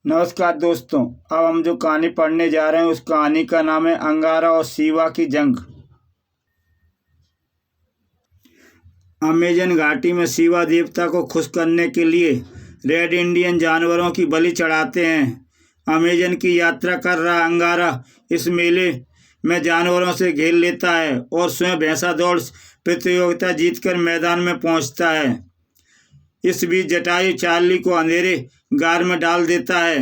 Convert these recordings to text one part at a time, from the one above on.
नमस्कार दोस्तों। अब हम जो कहानी पढ़ने जा रहे हैं उस कहानी का नाम है अंगारा और शिवा की जंग। अमेजन घाटी में शिवा देवता को खुश करने के लिए रेड इंडियन जानवरों की बलि चढ़ाते हैं। अमेजन की यात्रा कर रहा अंगारा इस मेले में जानवरों से घेर लेता है और स्वयं भैंसा दौड़ प्रतियोगिता जीतकर मैदान में पहुंचता है। इस बीच जटायु चार्ली को अंधेरे गार में डाल देता है।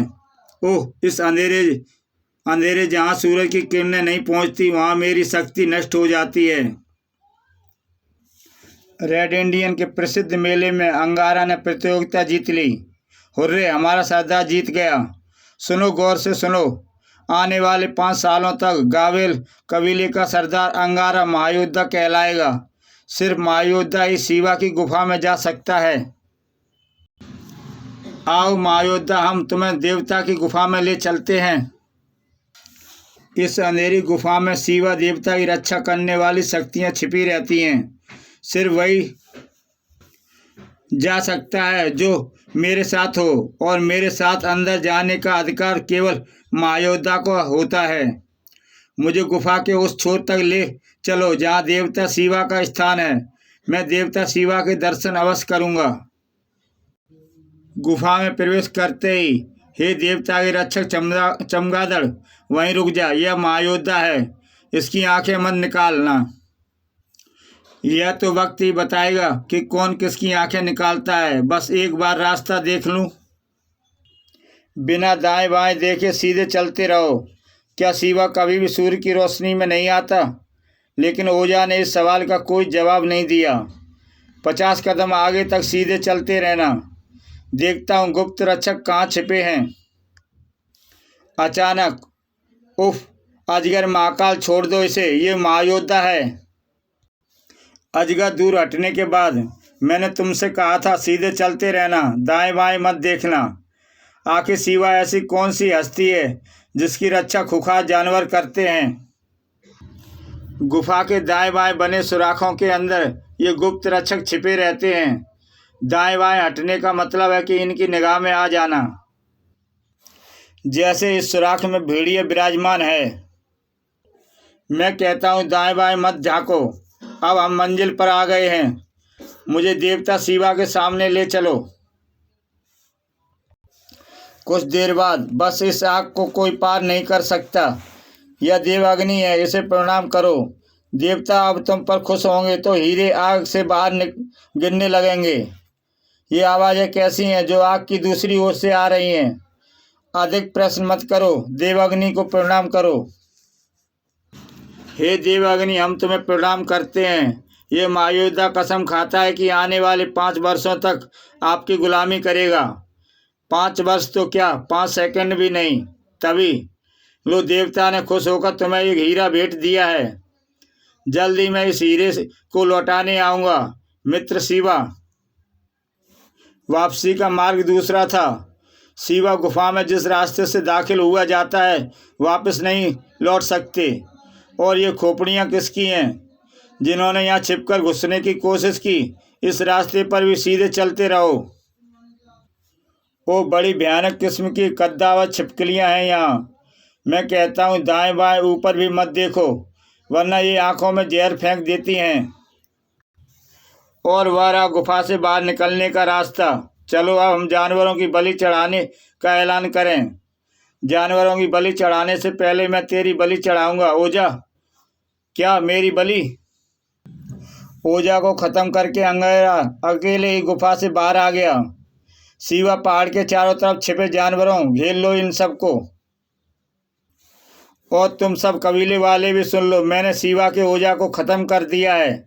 ओह, इस अंधेरे जहाँ सूरज की किरणें नहीं पहुँचती वहाँ मेरी शक्ति नष्ट हो जाती है। रेड इंडियन के प्रसिद्ध मेले में अंगारा ने प्रतियोगिता जीत ली। हुर्रे, हमारा सरदार जीत गया। सुनो, गौर से सुनो। आने वाले 5 सालों तक गावेल कबीले का सरदार अंगारा महायोद्धा कहलाएगा। सिर्फ महायोद्धा ही शिवा की गुफा में जा सकता है। आओ महायोद्धा, हम तुम्हें देवता की गुफा में ले चलते हैं। इस अंधेरी गुफा में शिवा देवता की रक्षा करने वाली शक्तियां छिपी रहती हैं। सिर्फ वही जा सकता है जो मेरे साथ हो, और मेरे साथ अंदर जाने का अधिकार केवल महायोद्धा को होता है। मुझे गुफा के उस छोर तक ले चलो जहाँ देवता शिवा का स्थान है। मैं देवता शिवा के दर्शन अवश्य करूँगा। गुफा में प्रवेश करते ही, हे देवता के रक्षक चमगादड़, वहीं रुक जा। यह महायोद्धा है, इसकी आंखें मत निकालना। यह तो वक्त ही बताएगा कि कौन किसकी आंखें निकालता है। बस एक बार रास्ता देख लूं। बिना दाएं बाएं देखे सीधे चलते रहो। क्या शिवा कभी भी सूर्य की रोशनी में नहीं आता? लेकिन ओझा ने इस सवाल का कोई जवाब नहीं दिया। 50 कदम आगे तक सीधे चलते रहना। देखता हूँ गुप्त रक्षक कहाँ छिपे हैं। अचानक, उफ, अजगर महाकाल, छोड़ दो इसे, ये महायोद्धा है। अजगर दूर हटने के बाद, मैंने तुमसे कहा था सीधे चलते रहना, दाएं बाएं मत देखना। आखिर शिवा ऐसी कौन सी हस्ती है जिसकी रक्षा खुखार जानवर करते हैं? गुफा के दाएं बाएं बने सुराखों के अंदर ये गुप्त रक्षक छिपे रहते हैं। दाएं बाएं हटने का मतलब है कि इनकी निगाह में आ जाना। जैसे इस सुराख में भेड़िया विराजमान है। मैं कहता हूँ दाएं बाएं मत झांको। अब हम मंजिल पर आ गए हैं। मुझे देवता शिवा के सामने ले चलो। कुछ देर बाद, बस इस आग को कोई पार नहीं कर सकता। यह देवाग्नि है, इसे प्रणाम करो। देवता अब तुम पर खुश होंगे तो हीरे आग से बाहर गिरने लगेंगे। ये आवाज़ें कैसी हैं जो आग की दूसरी ओर से आ रही हैं? अधिक प्रश्न मत करो, देवाग्नि को प्रणाम करो। हे देवाग्नि, हम तुम्हें प्रणाम करते हैं। ये महायोद्धा कसम खाता है कि आने वाले 5 वर्षों तक आपकी गुलामी करेगा। 5 वर्ष तो क्या, 5 सेकंड भी नहीं। तभी लो, देवता ने खुश होकर तुम्हें एक हीरा भेंट दिया है। जल्दी मैं इस हीरे को लौटाने आऊँगा। मित्र शिवा। वापसी का मार्ग दूसरा था। शिवा गुफा में जिस रास्ते से दाखिल हुआ जाता है वापस नहीं लौट सकते। और ये खोपड़ियाँ किसकी हैं जिन्होंने यहाँ छिपकर घुसने की कोशिश की? इस रास्ते पर भी सीधे चलते रहो। वो बड़ी भयानक किस्म की कद्दावर छिपकलियाँ हैं यहाँ। मैं कहता हूँ दाएं बाएं ऊपर भी मत देखो, वरना ये आंखों में जहर फेंक देती हैं। और वह रहा गुफा से बाहर निकलने का रास्ता। चलो, अब हम जानवरों की बलि चढ़ाने का ऐलान करें। जानवरों की बलि चढ़ाने से पहले मैं तेरी बलि चढ़ाऊंगा। ओझा, क्या मेरी बलि? ओझा को खत्म करके अंगारा अकेले ही गुफा से बाहर आ गया। शिवा, पहाड़ के चारों तरफ छिपे जानवरों, घेर लो इन सबको। और तुम सब कबीले वाले भी सुन लो, मैंने शिवा के ओझा को खत्म कर दिया है।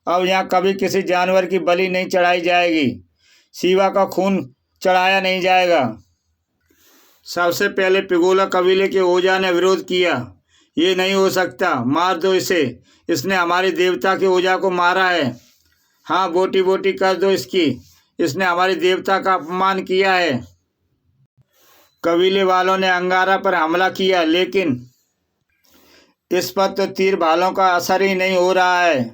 अब यहाँ कभी किसी जानवर की बलि नहीं चढ़ाई जाएगी। शिवा का खून चढ़ाया नहीं जाएगा। सबसे पहले पिगोला कबीले के ओझा ने विरोध किया। ये नहीं हो सकता, मार दो इसे, इसने हमारे देवता के ओझा को मारा है। हाँ, बोटी बोटी कर दो इसकी, इसने हमारे देवता का अपमान किया है। कबीले वालों ने अंगारा पर हमला किया, लेकिन इस पर तो तीर भालों का असर ही नहीं हो रहा है।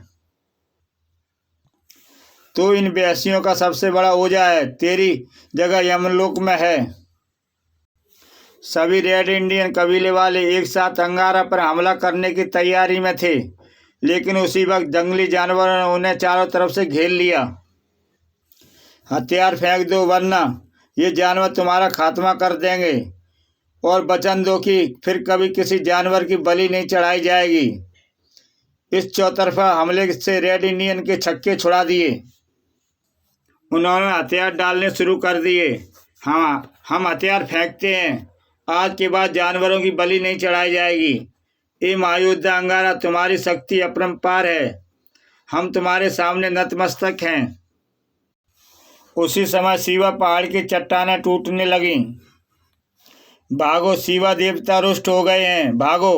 तो इन बेहसियों का सबसे बड़ा ओझा है, तेरी जगह यमलोक में है। सभी रेड इंडियन कबीले वाले एक साथ अंगारा पर हमला करने की तैयारी में थे, लेकिन उसी वक्त जंगली जानवरों ने उन्हें चारों तरफ से घेर लिया। हथियार फेंक दो वरना ये जानवर तुम्हारा खात्मा कर देंगे, और वचन दो कि फिर कभी किसी जानवर की बलि नहीं चढ़ाई जाएगी। इस चौतरफा हमले से रेड इंडियन के छक्के छुड़ा दिए। उन्होंने हथियार डालने शुरू कर दिए। हाँ, हम हथियार फेंकते हैं। आज के बाद जानवरों की बलि नहीं चढ़ाई जाएगी। ये महायोद्धा अंगारा, तुम्हारी शक्ति अपरंपार है। हम तुम्हारे सामने नतमस्तक हैं। उसी समय शिवा पहाड़ की चट्टानें टूटने लगीं। भागो, शिवा देवता रुष्ट हो गए हैं, भागो।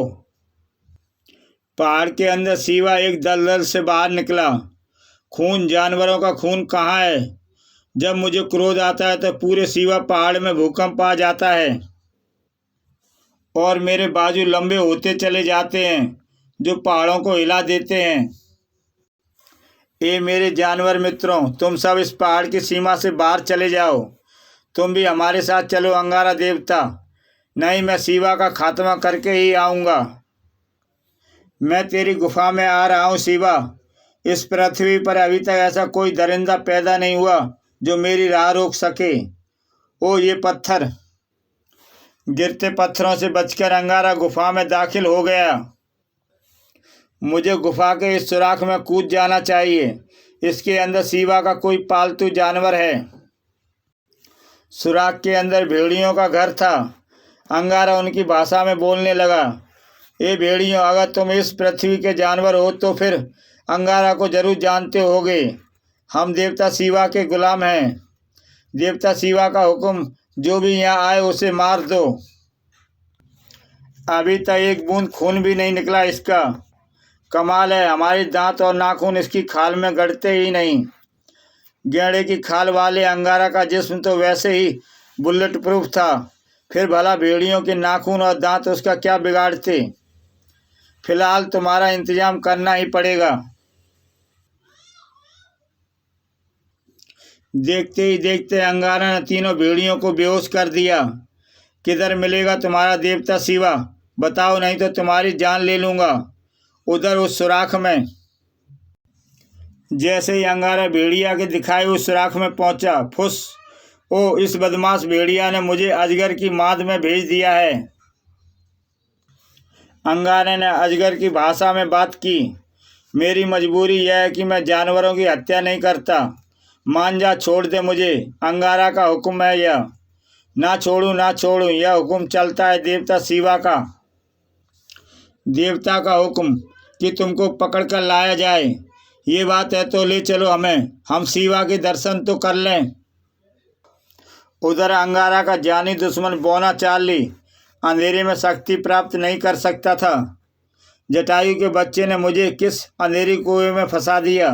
पहाड़ के अंदर शिवा एक दलदल से बाहर निकला। खून, जानवरों का खून कहाँ है? जब मुझे क्रोध आता है तो पूरे शिवा पहाड़ में भूकंप आ जाता है और मेरे बाजू लंबे होते चले जाते हैं जो पहाड़ों को हिला देते हैं। ये मेरे जानवर मित्रों, तुम सब इस पहाड़ की सीमा से बाहर चले जाओ। तुम भी हमारे साथ चलो अंगारा देवता, नहीं मैं शिवा का खात्मा करके ही आऊँगा। मैं तेरी गुफा में आ रहा हूँ शिवा। इस पृथ्वी पर अभी तक ऐसा कोई दरिंदा पैदा नहीं हुआ जो मेरी राह रोक सके। ओ ये पत्थर! गिरते पत्थरों से बचकर अंगारा गुफा में दाखिल हो गया। मुझे गुफा के इस सुराख में कूद जाना चाहिए। इसके अंदर शिवा का कोई पालतू जानवर है। सुराख के अंदर भेड़ियों का घर था। अंगारा उनकी भाषा में बोलने लगा। ये भेड़ियों, अगर तुम इस पृथ्वी के जानवर हो तो फिर अंगारा को जरूर जानते होगे। हम देवता शिवा के गुलाम हैं। देवता शिवा का हुक्म, जो भी यहाँ आए उसे मार दो। अभी तक एक बूंद खून भी नहीं निकला इसका। कमाल है, हमारे दांत और नाखून इसकी खाल में गड़ते ही नहीं। गेंडे की खाल वाले अंगारा का जिस्म तो वैसे ही बुलेट प्रूफ था, फिर भला भेड़ियों के नाखून और दांत उसका क्या बिगाड़ते। फिलहाल तुम्हारा इंतजाम करना ही पड़ेगा। देखते ही देखते अंगारा ने तीनों भेड़ियों को बेहोश कर दिया। किधर मिलेगा तुम्हारा देवता शिवा? बताओ, नहीं तो तुम्हारी जान ले लूँगा। उधर उस सुराख में। जैसे ही अंगारा भेड़िया के दिखाए उस सुराख में पहुंचा, फुस! ओ, इस बदमाश भेड़िया ने मुझे अजगर की माद में भेज दिया है। अंगारे ने अजगर की भाषा में बात की। मेरी मजबूरी यह है कि मैं जानवरों की हत्या नहीं करता। मान जा, छोड़ दे मुझे। अंगारा का हुक्म है यह। ना छोड़ूं, यह हुक्म चलता है देवता शिवा का। देवता का हुक्म कि तुमको पकड़ कर लाया जाए। ये बात है तो ले चलो हमें, हम शिवा के दर्शन तो कर लें। उधर अंगारा का जानी दुश्मन बौना चार्ली अंधेरे में शक्ति प्राप्त नहीं कर सकता था। जटायु के बच्चे ने मुझे किस अंधेरी कुएं में फंसा दिया।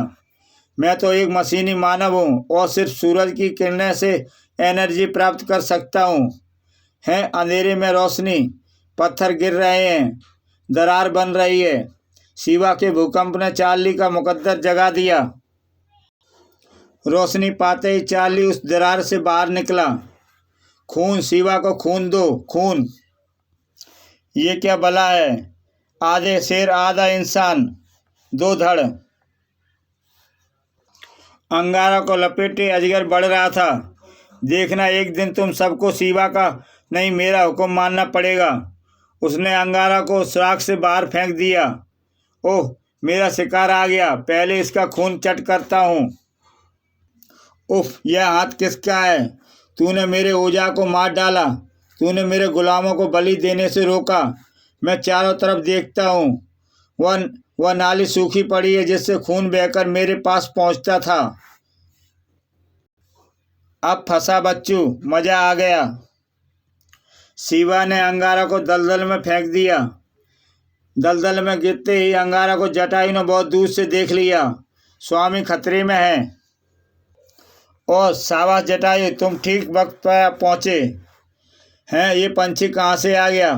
मैं तो एक मशीनी मानव हूँ और सिर्फ सूरज की किरणें से एनर्जी प्राप्त कर सकता हूँ। हैं अंधेरे में रोशनी, पत्थर गिर रहे हैं, दरार बन रही है। शिवा के भूकंप ने चार्ली का मुकद्दर जगा दिया। रोशनी पाते ही चार्ली उस दरार से बाहर निकला। खून, शिवा को खून दो, खून। ये क्या भला है? आधे शेर आधा इंसान, दो धड़। अंगारा को लपेटे अजगर बढ़ रहा था। देखना, एक दिन तुम सबको शिवा का नहीं मेरा हुक्म मानना पड़ेगा। उसने अंगारा को सुराख से बाहर फेंक दिया। ओह, मेरा शिकार आ गया। पहले इसका खून चट करता हूँ। उफ, यह हाथ किसका है? तूने मेरे ओझा को मार डाला। तूने मेरे गुलामों को बलि देने से रोका। मैं चारों तरफ देखता हूँ। वह नाली सूखी पड़ी है जिससे खून बहकर मेरे पास पहुँचता था। अब फंसा बच्चू, मजा आ गया। शिवा ने अंगारा को दलदल में फेंक दिया। दलदल में गिरते ही अंगारा को जटायु ने बहुत दूर से देख लिया। स्वामी खतरे में है। और शाबाश जटायु, तुम ठीक वक्त पर पहुँचे हैं। ये पंछी कहाँ से आ गया?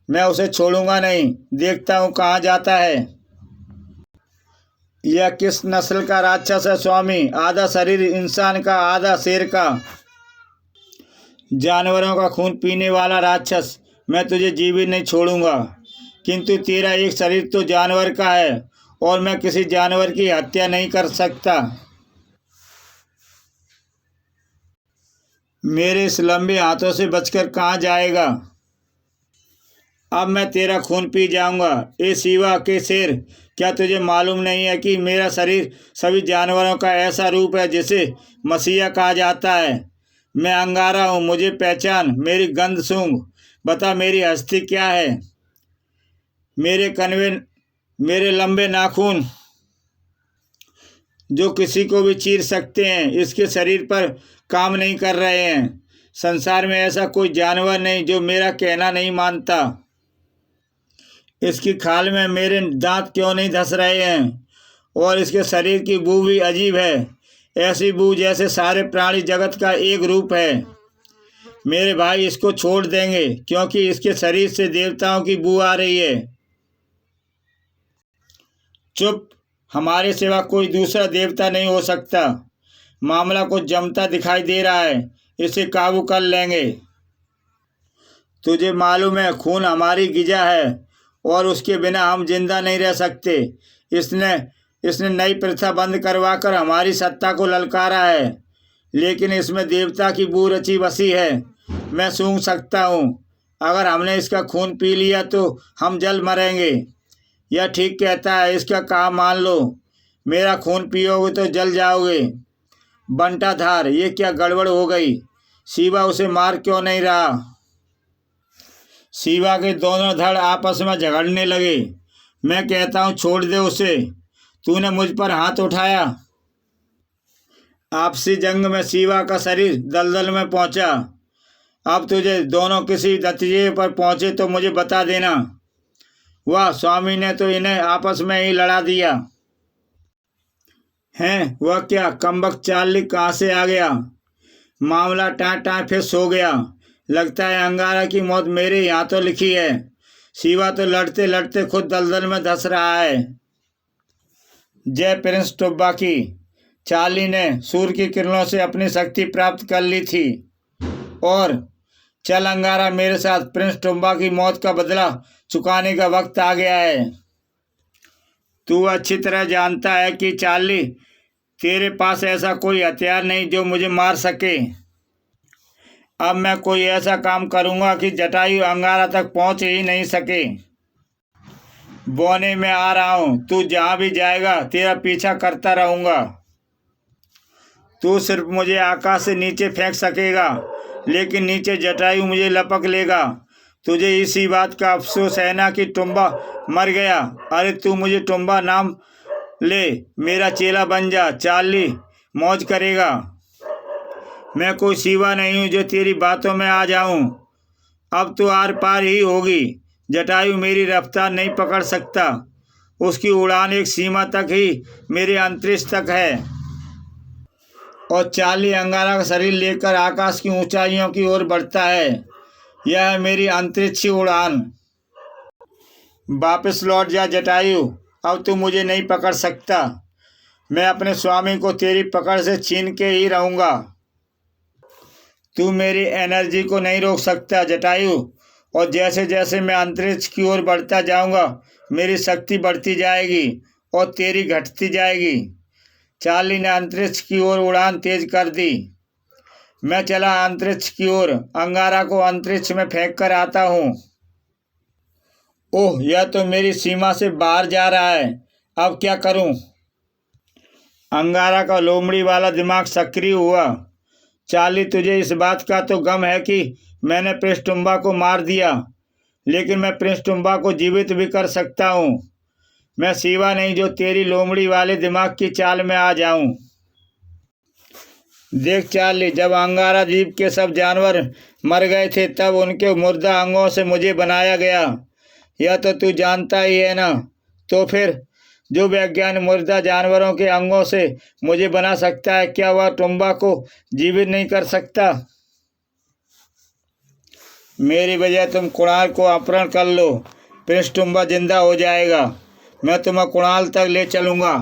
मैं उसे छोड़ूंगा नहीं, देखता हूँ कहाँ जाता है। यह किस नस्ल का राक्षस है स्वामी? आधा शरीर इंसान का, आधा शेर का। जानवरों का खून पीने वाला राक्षस मैं तुझे जीवित नहीं छोड़ूंगा, किंतु तेरा एक शरीर तो जानवर का है और मैं किसी जानवर की हत्या नहीं कर सकता। मेरे इस लंबे हाथों से बचकर कहाँ जाएगा। अब मैं तेरा खून पी जाऊंगा। ए शिवा के शेर, क्या तुझे मालूम नहीं है कि मेरा शरीर सभी जानवरों का ऐसा रूप है जिसे मसीहा कहा जाता है। मैं अंगारा हूँ, मुझे पहचान, मेरी गंध सूंघ, बता मेरी हस्ती क्या है। मेरे कनवे, मेरे लंबे नाखून जो किसी को भी चीर सकते हैं, इसके शरीर पर काम नहीं कर रहे हैं। संसार में ऐसा कोई जानवर नहीं जो मेरा कहना नहीं मानता। इसकी खाल में मेरे दांत क्यों नहीं धंस रहे हैं, और इसके शरीर की बू भी अजीब है, ऐसी बू जैसे सारे प्राणी जगत का एक रूप है। मेरे भाई इसको छोड़ देंगे क्योंकि इसके शरीर से देवताओं की बू आ रही है। चुप, हमारे सिवा कोई दूसरा देवता नहीं हो सकता। मामला कुछ जमता दिखाई दे रहा है, इसे काबू कर लेंगे। तुझे मालूम है खून हमारी गिजा है और उसके बिना हम जिंदा नहीं रह सकते। इसने नई प्रथा बंद करवाकर हमारी सत्ता को ललकारा है, लेकिन इसमें देवता की बू रची बसी है। मैं सूंघ सकता हूँ। अगर हमने इसका खून पी लिया तो हम जल मरेंगे। यह ठीक कहता है, इसका काम मान लो। मेरा खून पियोगे तो जल जाओगे। बंटाधार, ये क्या गड़बड़ हो गई। शिवा उसे मार क्यों नहीं रहा। शिवा के दोनों धड़ आपस में झगड़ने लगे। मैं कहता हूँ छोड़ दे उसे, तूने मुझ पर हाथ उठाया। आपसी जंग में शिवा का शरीर दलदल में पहुंचा। अब तुझे दोनों किसी नतीजे पर पहुंचे तो मुझे बता देना। वाह, स्वामी ने तो इन्हें आपस में ही लड़ा दिया। हैं, वह क्या, कमबख्त चार्ली कहाँ से आ गया। मामला टाँ फिर सो गया। लगता है अंगारा की मौत मेरे ही हाथों लिखी है। शिवा तो लड़ते लड़ते खुद दलदल में धंस रहा है। जय प्रिंस टुब्बा की। चार्ली ने सूर्य की किरणों से अपनी शक्ति प्राप्त कर ली थी। और चल अंगारा, मेरे साथ प्रिंस टुब्बा की मौत का बदला चुकाने का वक्त आ गया है। तू अच्छी तरह जानता है कि चार्ली, तेरे पास ऐसा कोई हथियार नहीं जो मुझे मार सके। अब मैं कोई ऐसा काम करूंगा कि जटायु अंगारा तक पहुंच ही नहीं सके। बोने में आ रहा हूं, तू जहां भी जाएगा तेरा पीछा करता रहूंगा। तू सिर्फ मुझे आकाश से नीचे फेंक सकेगा, लेकिन नीचे जटायु मुझे लपक लेगा। तुझे इसी बात का अफसोस है ना कि टुम्बा मर गया। अरे तू मुझे टुम्बा नाम ले, मेरा चेला बन जा। चार्ली मौज करेगा। मैं कोई शिवा नहीं हूँ जो तेरी बातों में आ जाऊं। अब तो आर पार ही होगी। जटायु मेरी रफ्तार नहीं पकड़ सकता। उसकी उड़ान एक सीमा तक ही मेरे अंतरिक्ष तक है। और चार्ली अंगारा का शरीर लेकर आकाश की ऊंचाइयों की ओर बढ़ता है। यह है मेरी अंतरिक्षीय उड़ान। वापस लौट जा जटायु, अब तू मुझे नहीं पकड़ सकता। मैं अपने स्वामी को तेरी पकड़ से छीन के ही रहूँगा। तू मेरी एनर्जी को नहीं रोक सकता जटायु। और जैसे जैसे मैं अंतरिक्ष की ओर बढ़ता जाऊंगा, मेरी शक्ति बढ़ती जाएगी और तेरी घटती जाएगी। चार्ली ने अंतरिक्ष की ओर उड़ान तेज कर दी। मैं चला अंतरिक्ष की ओर, अंगारा को अंतरिक्ष में फेंक कर आता हूँ। ओह, यह तो मेरी सीमा से बाहर जा रहा है। अब क्या करूं। अंगारा का लोमड़ी वाला दिमाग सक्रिय हुआ। चार्ली, तुझे इस बात का तो गम है कि मैंने प्रिंस टुम्बा को मार दिया, लेकिन मैं प्रिंस टुम्बा को जीवित भी कर सकता हूँ। मैं शिवा नहीं जो तेरी लोमड़ी वाले दिमाग की चाल में आ जाऊं। देख चार्ली, जब अंगारा द्वीप के सब जानवर मर गए थे तब उनके मुर्दा अंगों से मुझे बनाया गया। यह तो तू जानता ही है ना। तो फिर जो वैज्ञानिक मुर्दा जानवरों के अंगों से मुझे बना सकता है, क्या वह टुम्बा को जीवित नहीं कर सकता। मेरी वजह तुम कुणाल को अपहरण कर लो, प्रिंस टुम्बा जिंदा हो जाएगा। मैं तुम्हें कुणाल तक ले चलूँगा।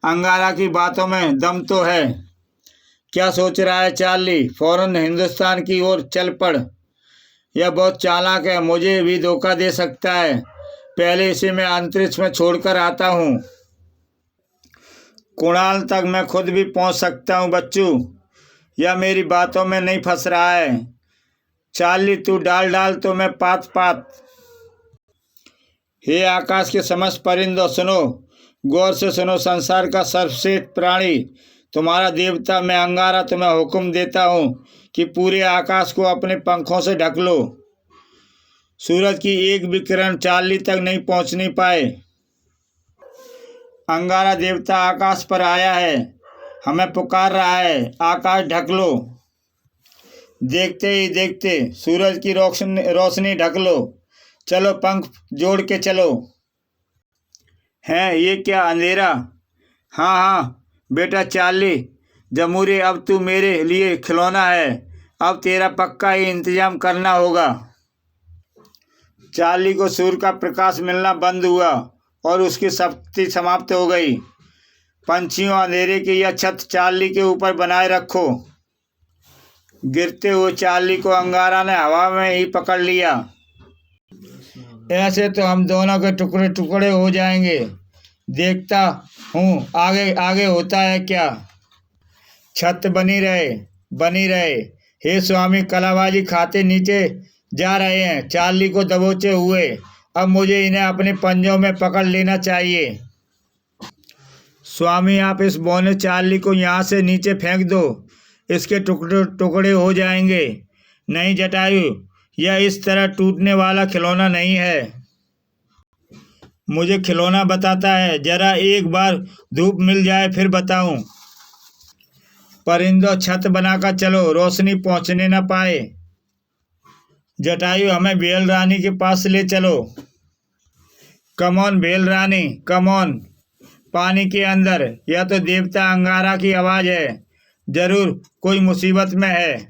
अंगारा की बातों में दम तो है। क्या सोच रहा है चार्ली, फौरन हिंदुस्तान की ओर चल पड़। यह बहुत चालाक है, मुझे भी धोखा दे सकता है। पहले इसे मैं अंतरिक्ष में छोड़कर आता हूँ। कुणाल तक मैं खुद भी पहुँच सकता हूँ बच्चू। यह मेरी बातों में नहीं फंस रहा है। चार्ली तू डाल डाल तो मैं पात पात। हे आकाश के समस्त परिंदों सुनो, गौर से सुनो। संसार का सर्वश्रेष्ठ प्राणी तुम्हारा देवता मैं अंगारा तुम्हें हुक्म देता हूँ कि पूरे आकाश को अपने पंखों से ढक लो। सूरज की एक भी किरण चार्ली तक नहीं पहुँचनी पाए। अंगारा देवता आकाश पर आया है, हमें पुकार रहा है, आकाश ढक लो। देखते ही देखते सूरज की रोशनी ढक लो। चलो पंख जोड़ के चलो। हैं ये क्या अंधेरा? हाँ हाँ बेटा चार्ली, जमूरी अब तू मेरे लिए खिलौना है। अब तेरा पक्का ही इंतजाम करना होगा। चार्ली को सूर्य का प्रकाश मिलना बंद हुआ और उसकी शक्ति समाप्त हो गई। पंछियों, अंधेरे की यह छत चार्ली के ऊपर बनाए रखो। गिरते हुए चार्ली को अंगारा ने हवा में ही पकड़ लिया। ऐसे तो हम दोनों के टुकड़े टुकड़े हो जाएंगे। देखता हूँ आगे आगे होता है क्या। छत बनी रहे, बनी रहे। हे स्वामी, कलाबाजी खाते नीचे जा रहे हैं, चार्ली को दबोचे हुए। अब मुझे इन्हें अपने पंजों में पकड़ लेना चाहिए। स्वामी, आप इस बौने चार्ली को यहाँ से नीचे फेंक दो, इसके टुकड़े टुकड़े हो जाएंगे। नहीं जटायु, यह इस तरह टूटने वाला खिलौना नहीं है। मुझे खिलौना बताता है, जरा एक बार धूप मिल जाए फिर बताऊं। परिंदों, छत बनाकर चलो, रोशनी पहुंचने न पाए। जटायु, हमें भेल रानी के पास ले चलो। कमॉन भेल रानी, कमॉन। पानी के अंदर। यह तो देवता अंगारा की आवाज़ है, जरूर कोई मुसीबत में है।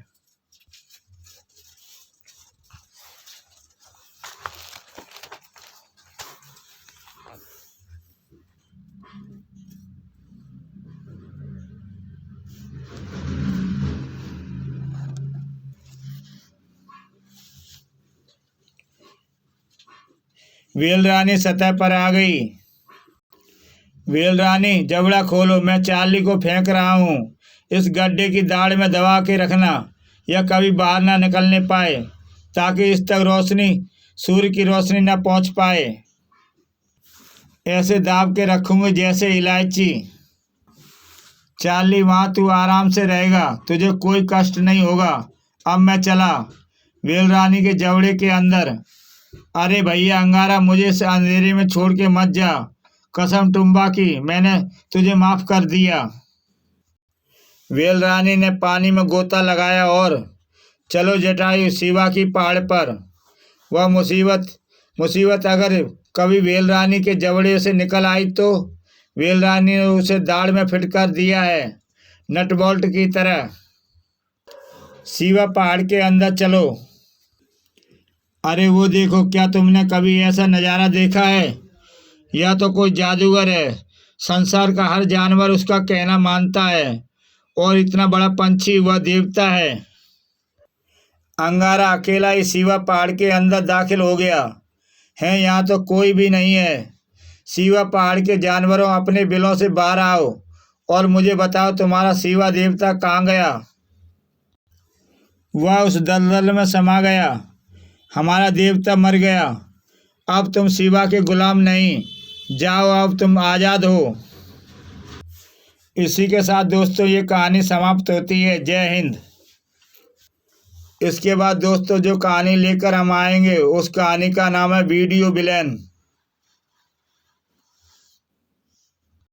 वेल रानी सतह पर आ गई। वेल रानी, जबड़ा खोलो, मैं चार्ली को फेंक रहा हूँ। इस गड्ढे की दाढ़ में दबा के रखना, यह कभी बाहर ना निकलने पाए, ताकि इस तक रोशनी, सूर्य की रोशनी न पहुँच पाए। ऐसे दाब के रखूँगी जैसे इलायची। चार्ली, वहाँ तू आराम से रहेगा, तुझे कोई कष्ट नहीं होगा। अब मैं चला। वेल रानी के जबड़े के अंदर। अरे भैया अंगारा, मुझे इस अंधेरे में छोड़ के मत जा। कसम टुम्बा की, मैंने तुझे माफ कर दिया। वेल रानी ने पानी में गोता लगाया और चलो जटायु, शिवा की पहाड़ पर। वह मुसीबत अगर कभी वेल रानी के जबड़े से निकल आई तो वेल रानी ने उसे दाढ़ में फिट कर दिया है, नट बोल्ट की तरह। शिवा पहाड़ के अंदर चलो। अरे वो देखो, क्या तुमने कभी ऐसा नज़ारा देखा है? यह तो कोई जादूगर है। संसार का हर जानवर उसका कहना मानता है, और इतना बड़ा पंछी वह देवता है। अंगारा अकेला ही शिवा पहाड़ के अंदर दाखिल हो गया है। यहाँ तो कोई भी नहीं है। शिवा पहाड़ के जानवरों, अपने बिलों से बाहर आओ और मुझे बताओ, तुम्हारा शिवा देवता कहाँ गया? वह उस दलदल में समा गया। हमारा देवता मर गया। अब तुम शिवा के गुलाम नहीं। जाओ, अब तुम आज़ाद हो। इसी के साथ दोस्तों ये कहानी समाप्त होती है। जय हिंद। इसके बाद दोस्तों जो कहानी लेकर हम आएंगे, उस कहानी का नाम है वीडियो विलेन।